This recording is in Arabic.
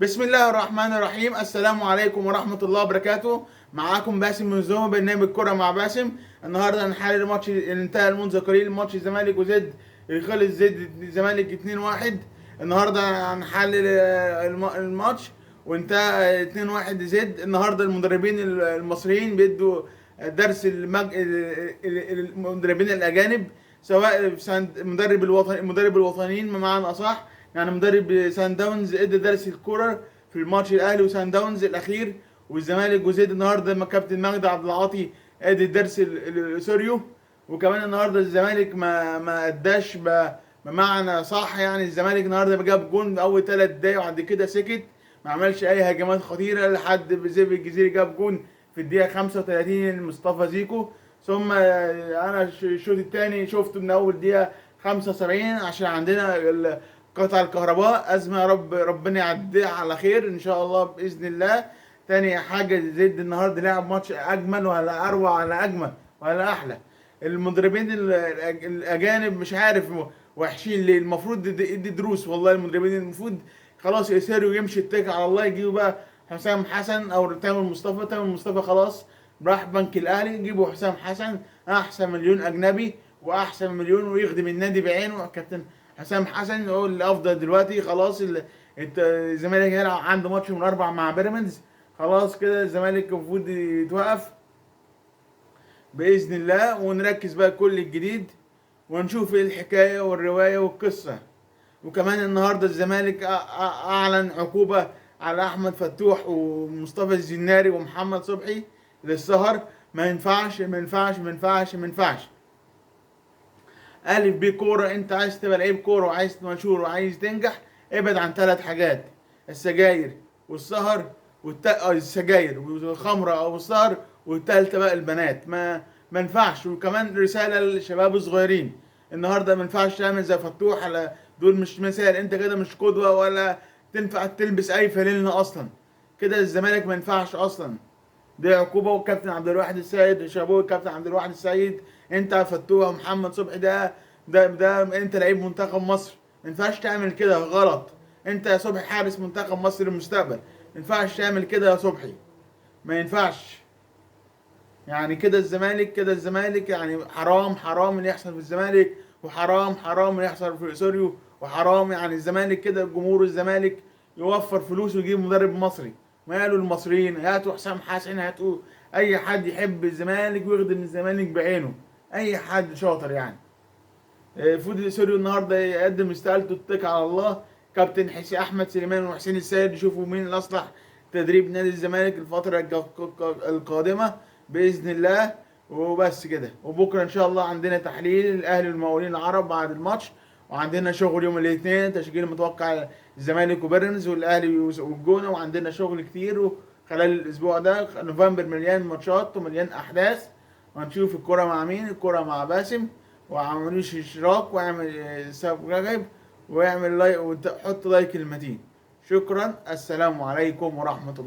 بسم الله الرحمن الرحيم. السلام عليكم ورحمة الله وبركاته. معاكم باسم من زوم برنامج كرة مع باسم. النهارده هنحلل الماتش اللي انتهى منذ قليل، ماتش الزمالك وزد اللي خلص زد الزمالك 2-1. النهارده هنحلل الماتش وانتهى 2-1 زد. النهارده المدربين المصريين بيدوا درس المدربين الأجانب، سواء المدرب الوطنيين بمعنى أصح، يعني مدرب سان داونز ادى درس الكوره في الماتش الاهلي وسان داونز الاخير والزمالك وزيد. النهارده ما كابتن مجدي عبد العاطي ادى درس سوريو. وكمان النهارده الزمالك ما اداش بمعنى صح، يعني الزمالك النهارده جاب جون اول 3 دقايق وبعد كده سكت، ما عملش اي هجمات خطيره لحد زيف الجزيري جاب جون في الدقيقه 35 مصطفى زيكو. ثم انا الشوط الثاني شفته من اول دقيقه 75 عشان عندنا قطع الكهرباء أزمة. يا رب ربنا يعديها على خير إن شاء الله بإذن الله. تاني حاجة زد النهاردة لعب ماتش أجمل ولا أروع ولا أجمل ولا أحلى. المدربين الأجانب مش عارف وحشين ليه، المفروض يدي دروس. والله المدربين المفروض خلاص يسيروا ويمشي يتكل على الله، يجيبوا بقى حسام حسن أو تامر مصطفى خلاص راح بنك الأهلي، يجيبوا حسام حسن أحسن مليون أجنبي وأحسن مليون ويخدم النادي بعينه. كابتن حسام حسن هو الافضل دلوقتي. خلاص الزمالك هيلعب عنده ماتش من 4 مع بيراميدز، خلاص كده الزمالك المفروض يتوقف باذن الله، ونركز بقى كل الجديد ونشوف ايه الحكايه والروايه والقصه. وكمان النهارده الزمالك اعلن عقوبه على احمد فتوح ومصطفى الزناري ومحمد صبحي للسهر. ما ينفعش ما ينفعش ما ينفعش ما ينفعش. ألف بي كورة، أنت عايز تبقى لعيب كورة وعايز مشهور وعايز تنجح، ابعد عن 3 حاجات: السجاير والسهر السجاير والخمرة أو السهر، والتالتة بقى البنات. ما ينفعش. وكمان رسالة للشباب الصغيرين، النهارده ما ينفعش تعمل زي فتوح. على دول مش مثال، أنت كده مش قدوة ولا تنفع تلبس أي فانلة أصلا. كده الزمالك ما ينفعش أصلا. دي عقوبه. والكابتن عبد الواحد السيد شابوه الكابتن عبد الواحد السيد، انت فتوح محمد صبحي ده انت لعيب منتخب مصر، ما ينفعش تعمل كده، غلط. انت يا صبحي حارس منتخب مصر للمستقبل، ما ينفعش تعمل كده يا صبحي، ما ينفعش. يعني كده الزمالك يعني حرام حرام اللي يحصل في الزمالك، وحرام حرام اللي يحصل في سوريو، وحرام. يعني الزمالك كده جمهور الزمالك يوفر فلوس ويجيب مدرب مصري. ماله المصريين؟ هاتوا حسام حسن، هاتوا اي حد يحب الزمالك ويخدم الزمالك بعينه، اي حد شاطر يعني. فودي سوريو النهارده يقدم استقالته، اتكل على الله. كابتن احمد سليمان وحسين السيد يشوفوا مين الاصلح تدريب نادي الزمالك الفتره القادمه باذن الله. وبس كده. وبكره ان شاء الله عندنا تحليل الاهلي والمقاولين العرب بعد الماتش، وعندنا شغل يوم الاثنين تشكيل متوقع الزمالك وبيراميدز والاهلي والجونه، وعندنا شغل كتير خلال الاسبوع ده. نوفمبر مليان ماتشات ومليان احداث، وهنشوف الكرة مع مين. الكرة مع باسم. وعملوش اشتراك واعمل سبسكرايب واعمل لايك وحط لايك المتين. شكرا، السلام عليكم ورحمة الله.